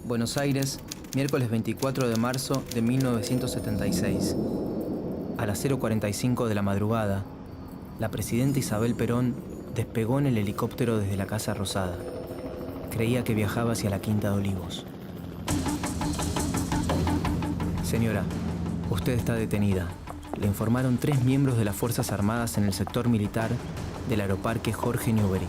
Buenos Aires, miércoles 24 de marzo de 1976. A las 0:45 de la madrugada, la presidenta Isabel Perón despegó en el helicóptero desde la Casa Rosada. Creía que viajaba hacia la Quinta de Olivos. Señora, usted está detenida. Le informaron 3 miembros de las Fuerzas Armadas en el sector militar del Aeroparque Jorge Newbery.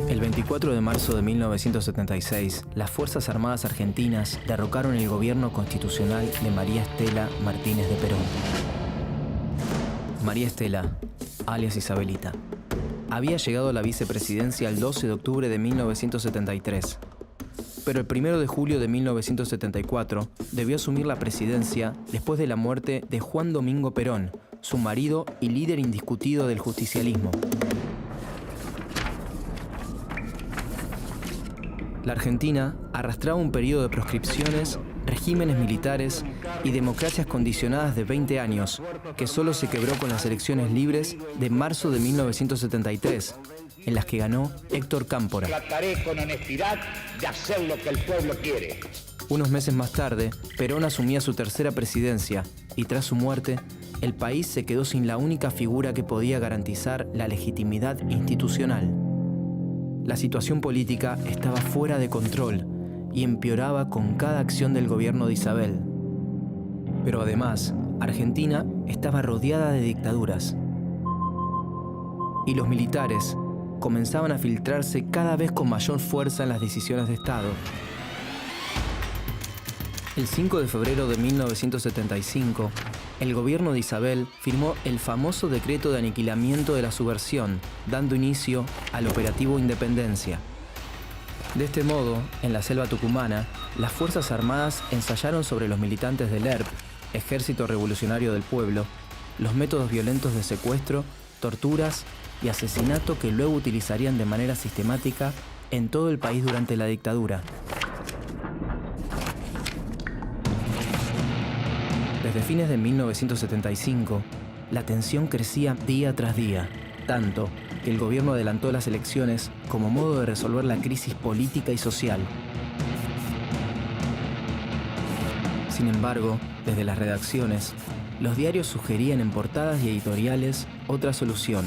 El 24 de marzo de 1976, las Fuerzas Armadas argentinas derrocaron el gobierno constitucional de María Estela Martínez de Perón. María Estela, alias Isabelita, había llegado a la vicepresidencia el 12 de octubre de 1973, pero el 1 de julio de 1974 debió asumir la presidencia después de la muerte de Juan Domingo Perón, su marido y líder indiscutido del justicialismo. La Argentina arrastraba un periodo de proscripciones, regímenes militares y democracias condicionadas de 20 años, que solo se quebró con las elecciones libres de marzo de 1973, en las que ganó Héctor Cámpora. Trataré con honestidad de hacer lo que el pueblo quiere. Unos meses más tarde, Perón asumía su tercera presidencia y tras su muerte, el país se quedó sin la única figura que podía garantizar la legitimidad institucional. La situación política estaba fuera de control y empeoraba con cada acción del gobierno de Isabel. Pero además, Argentina estaba rodeada de dictaduras. Y los militares comenzaban a filtrarse cada vez con mayor fuerza en las decisiones de Estado. El 5 de febrero de 1975, el gobierno de Isabel firmó el famoso decreto de aniquilamiento de la subversión, dando inicio al operativo Independencia. De este modo, en la selva tucumana, las Fuerzas Armadas ensayaron sobre los militantes del ERP, Ejército Revolucionario del Pueblo, los métodos violentos de secuestro, torturas y asesinato que luego utilizarían de manera sistemática en todo el país durante la dictadura. Desde fines de 1975, la tensión crecía día tras día, tanto que el gobierno adelantó las elecciones como modo de resolver la crisis política y social. Sin embargo, desde las redacciones, los diarios sugerían en portadas y editoriales otra solución.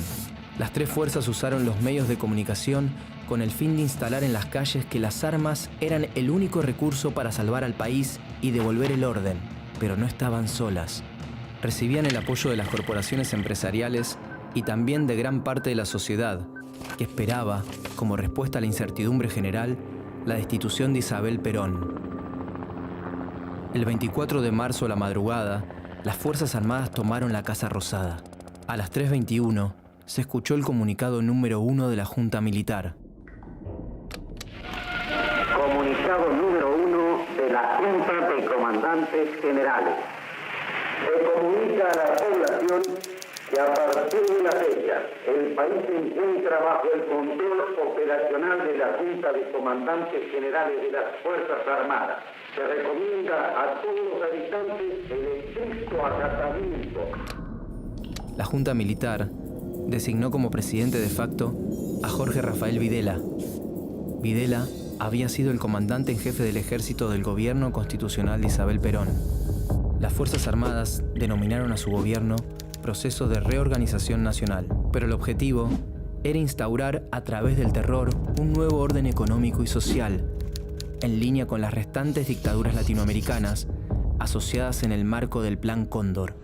Las 3 fuerzas usaron los medios de comunicación con el fin de instalar en las calles que las armas eran el único recurso para salvar al país y devolver el orden. Pero no estaban solas. Recibían el apoyo de las corporaciones empresariales y también de gran parte de la sociedad, que esperaba, como respuesta a la incertidumbre general, la destitución de Isabel Perón. El 24 de marzo a la madrugada, las Fuerzas Armadas tomaron la Casa Rosada. A las 3:21 se escuchó el comunicado número 1 de la Junta Militar. Comunicado número 1 de la Junta de Comandantes Generales. Se comunica a la población que a partir de la fecha el país se encuentra bajo el control operacional de la Junta de Comandantes Generales de las Fuerzas Armadas. Se recomienda a todos los habitantes el estricto acatamiento. La Junta Militar designó como presidente de facto a Jorge Rafael Videla. Videla había sido el comandante en jefe del ejército del gobierno constitucional de Isabel Perón. Las Fuerzas Armadas denominaron a su gobierno Proceso de Reorganización Nacional, pero el objetivo era instaurar a través del terror un nuevo orden económico y social, en línea con las restantes dictaduras latinoamericanas asociadas en el marco del Plan Cóndor.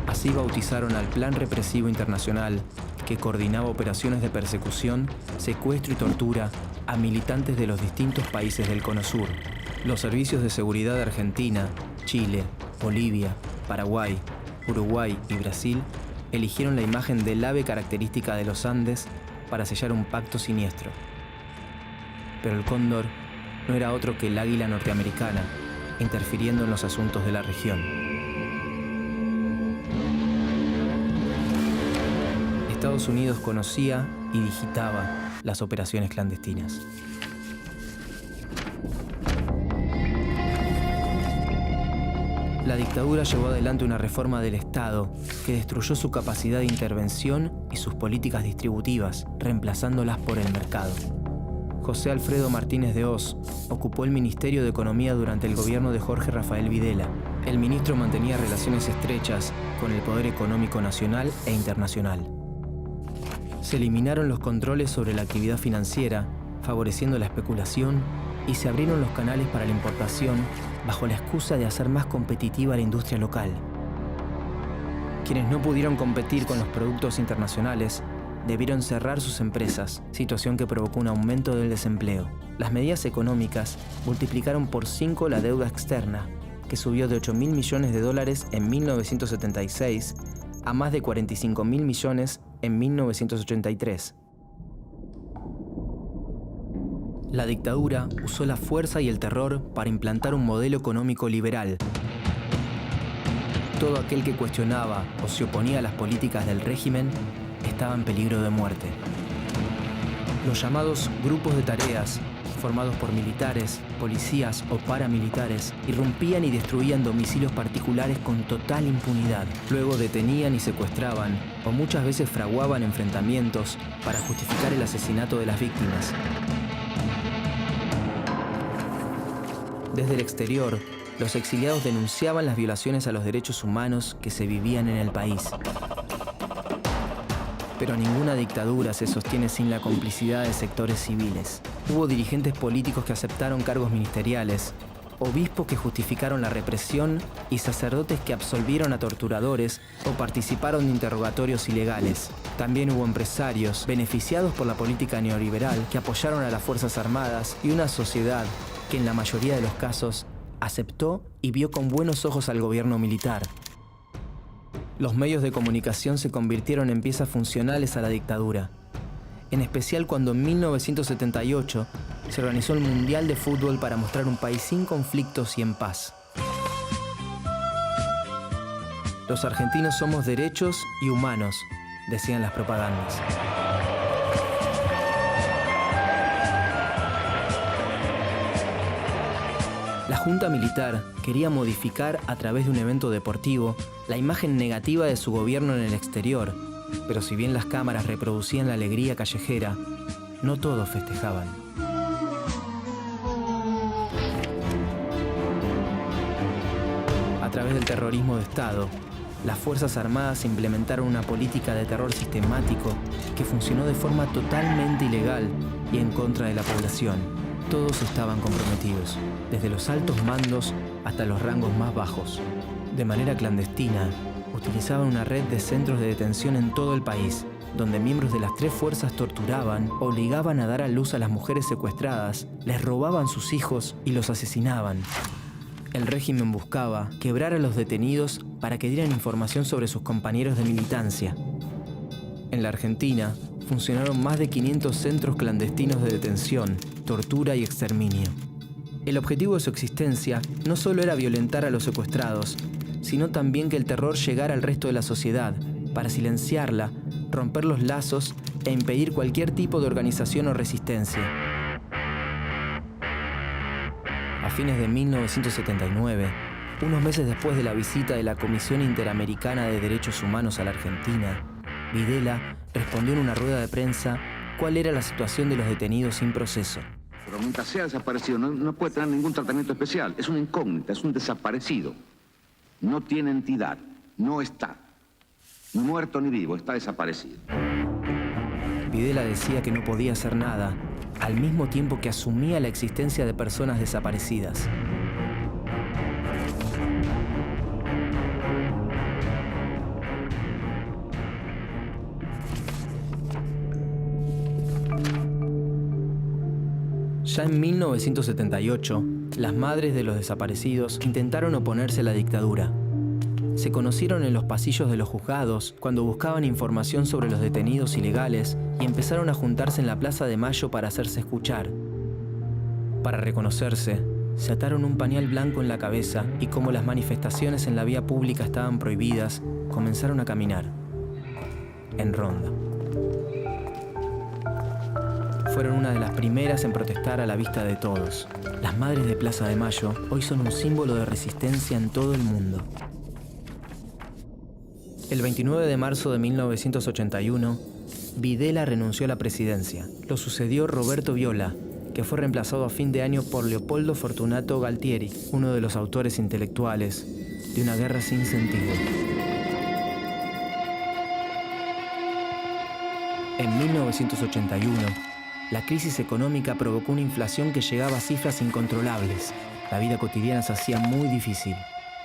Así bautizaron al Plan Represivo Internacional, que coordinaba operaciones de persecución, secuestro y tortura a militantes de los distintos países del Cono Sur. Los servicios de seguridad de Argentina, Chile, Bolivia, Paraguay, Uruguay y Brasil eligieron la imagen del ave característica de los Andes para sellar un pacto siniestro. Pero el cóndor no era otro que el águila norteamericana, interfiriendo en los asuntos de la región. Estados Unidos conocía y digitaba las operaciones clandestinas. La dictadura llevó adelante una reforma del Estado que destruyó su capacidad de intervención y sus políticas distributivas, reemplazándolas por el mercado. José Alfredo Martínez de Hoz ocupó el Ministerio de Economía durante el gobierno de Jorge Rafael Videla. El ministro mantenía relaciones estrechas con el poder económico nacional e internacional. Se eliminaron los controles sobre la actividad financiera, favoreciendo la especulación, y se abrieron los canales para la importación bajo la excusa de hacer más competitiva la industria local. Quienes no pudieron competir con los productos internacionales debieron cerrar sus empresas, situación que provocó un aumento del desempleo. Las medidas económicas multiplicaron por 5 la deuda externa, que subió de $8.000 millones en 1976 a más de $45.000 millones en 1983. La dictadura usó la fuerza y el terror para implantar un modelo económico liberal. Todo aquel que cuestionaba o se oponía a las políticas del régimen estaba en peligro de muerte. Los llamados grupos de tareas, formados por militares, policías o paramilitares, irrumpían y destruían domicilios particulares con total impunidad. Luego detenían y secuestraban, o muchas veces fraguaban enfrentamientos para justificar el asesinato de las víctimas. Desde el exterior, los exiliados denunciaban las violaciones a los derechos humanos que se vivían en el país. Pero ninguna dictadura se sostiene sin la complicidad de sectores civiles. Hubo dirigentes políticos que aceptaron cargos ministeriales, obispos que justificaron la represión y sacerdotes que absolvieron a torturadores o participaron de interrogatorios ilegales. También hubo empresarios beneficiados por la política neoliberal que apoyaron a las Fuerzas Armadas y una sociedad que en la mayoría de los casos aceptó y vio con buenos ojos al gobierno militar. Los medios de comunicación se convirtieron en piezas funcionales a la dictadura, en especial cuando en 1978 se organizó el Mundial de Fútbol para mostrar un país sin conflictos y en paz. Los argentinos somos derechos y humanos, decían las propagandas. La Junta Militar quería modificar a través de un evento deportivo la imagen negativa de su gobierno en el exterior, pero si bien las cámaras reproducían la alegría callejera, no todos festejaban. A través del terrorismo de Estado, las Fuerzas Armadas implementaron una política de terror sistemático que funcionó de forma totalmente ilegal y en contra de la población. Todos estaban comprometidos, desde los altos mandos hasta los rangos más bajos. De manera clandestina, utilizaban una red de centros de detención en todo el país, donde miembros de las 3 fuerzas torturaban, obligaban a dar a luz a las mujeres secuestradas, les robaban sus hijos y los asesinaban. El régimen buscaba quebrar a los detenidos para que dieran información sobre sus compañeros de militancia. En la Argentina, funcionaron más de 500 centros clandestinos de detención, tortura y exterminio. El objetivo de su existencia no solo era violentar a los secuestrados, sino también que el terror llegara al resto de la sociedad, para silenciarla, romper los lazos e impedir cualquier tipo de organización o resistencia. A fines de 1979, unos meses después de la visita de la Comisión Interamericana de Derechos Humanos a la Argentina, Videla respondió en una rueda de prensa cuál era la situación de los detenidos sin proceso. Pero mientras sea desaparecido, no puede tener ningún tratamiento especial. Es una incógnita, es un desaparecido. No tiene entidad, no está. Ni muerto ni vivo, está desaparecido. Videla decía que no podía hacer nada, al mismo tiempo que asumía la existencia de personas desaparecidas. Ya en 1978, las madres de los desaparecidos intentaron oponerse a la dictadura. Se conocieron en los pasillos de los juzgados cuando buscaban información sobre los detenidos ilegales y empezaron a juntarse en la Plaza de Mayo para hacerse escuchar. Para reconocerse, se ataron un pañal blanco en la cabeza y como las manifestaciones en la vía pública estaban prohibidas, comenzaron a caminar, en ronda. Fueron una de las primeras en protestar a la vista de todos. Las madres de Plaza de Mayo hoy son un símbolo de resistencia en todo el mundo. El 29 de marzo de 1981, Videla renunció a la presidencia. Lo sucedió Roberto Viola, que fue reemplazado a fin de año por Leopoldo Fortunato Galtieri, uno de los autores intelectuales de Una guerra sin sentido. En 1981, la crisis económica provocó una inflación que llegaba a cifras incontrolables. La vida cotidiana se hacía muy difícil.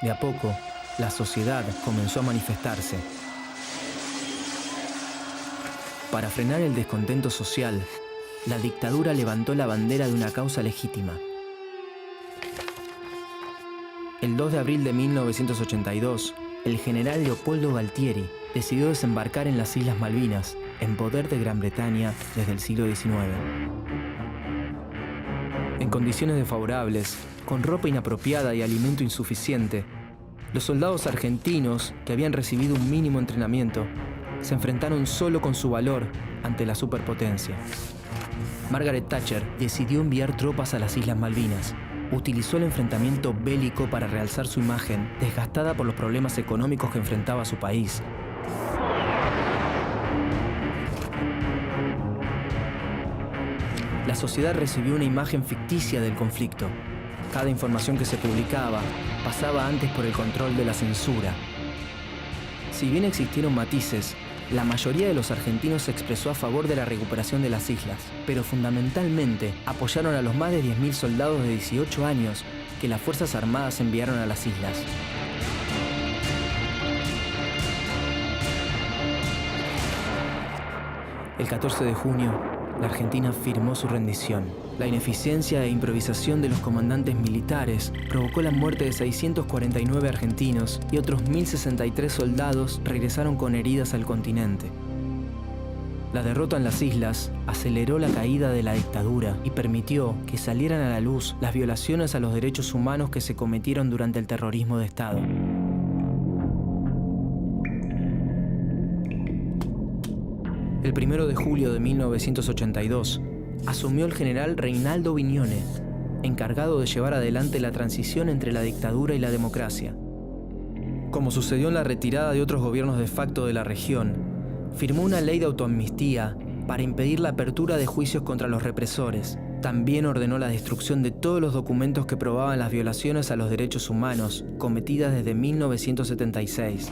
De a poco, la sociedad comenzó a manifestarse. Para frenar el descontento social, la dictadura levantó la bandera de una causa legítima. El 2 de abril de 1982, el general Leopoldo Galtieri decidió desembarcar en las Islas Malvinas, en poder de Gran Bretaña desde el siglo XIX. En condiciones desfavorables, con ropa inapropiada y alimento insuficiente, los soldados argentinos, que habían recibido un mínimo entrenamiento, se enfrentaron solo con su valor ante la superpotencia. Margaret Thatcher decidió enviar tropas a las Islas Malvinas. Utilizó el enfrentamiento bélico para realzar su imagen, desgastada por los problemas económicos que enfrentaba su país. La sociedad recibió una imagen ficticia del conflicto. Cada información que se publicaba pasaba antes por el control de la censura. Si bien existieron matices, la mayoría de los argentinos se expresó a favor de la recuperación de las islas, pero fundamentalmente apoyaron a los más de 10.000 soldados de 18 años que las Fuerzas Armadas enviaron a las islas. El 14 de junio, la Argentina firmó su rendición. La ineficiencia e improvisación de los comandantes militares provocó la muerte de 649 argentinos y otros 1.063 soldados regresaron con heridas al continente. La derrota en las islas aceleró la caída de la dictadura y permitió que salieran a la luz las violaciones a los derechos humanos que se cometieron durante el terrorismo de Estado. El 1 de julio de 1982, asumió el general Reinaldo Vignone, encargado de llevar adelante la transición entre la dictadura y la democracia. Como sucedió en la retirada de otros gobiernos de facto de la región, firmó una ley de autoamnistía para impedir la apertura de juicios contra los represores. También ordenó la destrucción de todos los documentos que probaban las violaciones a los derechos humanos cometidas desde 1976.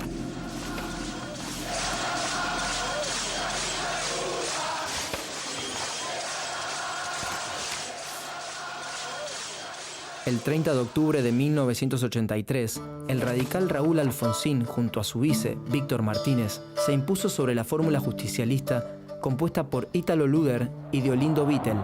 El 30 de octubre de 1983, el radical Raúl Alfonsín, junto a su vice, Víctor Martínez, se impuso sobre la fórmula justicialista compuesta por Ítalo Luder y Deolindo Vittel.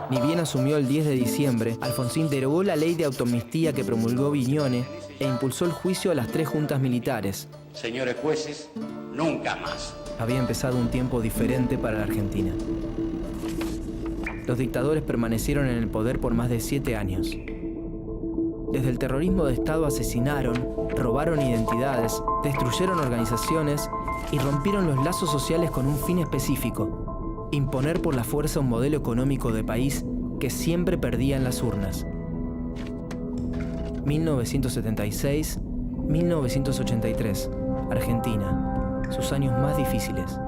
Ni bien asumió el 10 de diciembre, Alfonsín derogó la ley de autoamnistía que promulgó Vignone e impulsó el juicio a las 3 juntas militares. Señores jueces, nunca más. Había empezado un tiempo diferente para la Argentina. Los dictadores permanecieron en el poder por más de 7 años. Desde el terrorismo de Estado asesinaron, robaron identidades, destruyeron organizaciones y rompieron los lazos sociales con un fin específico: imponer por la fuerza un modelo económico de país que siempre perdía en las urnas. 1976-1983, Argentina, sus años más difíciles.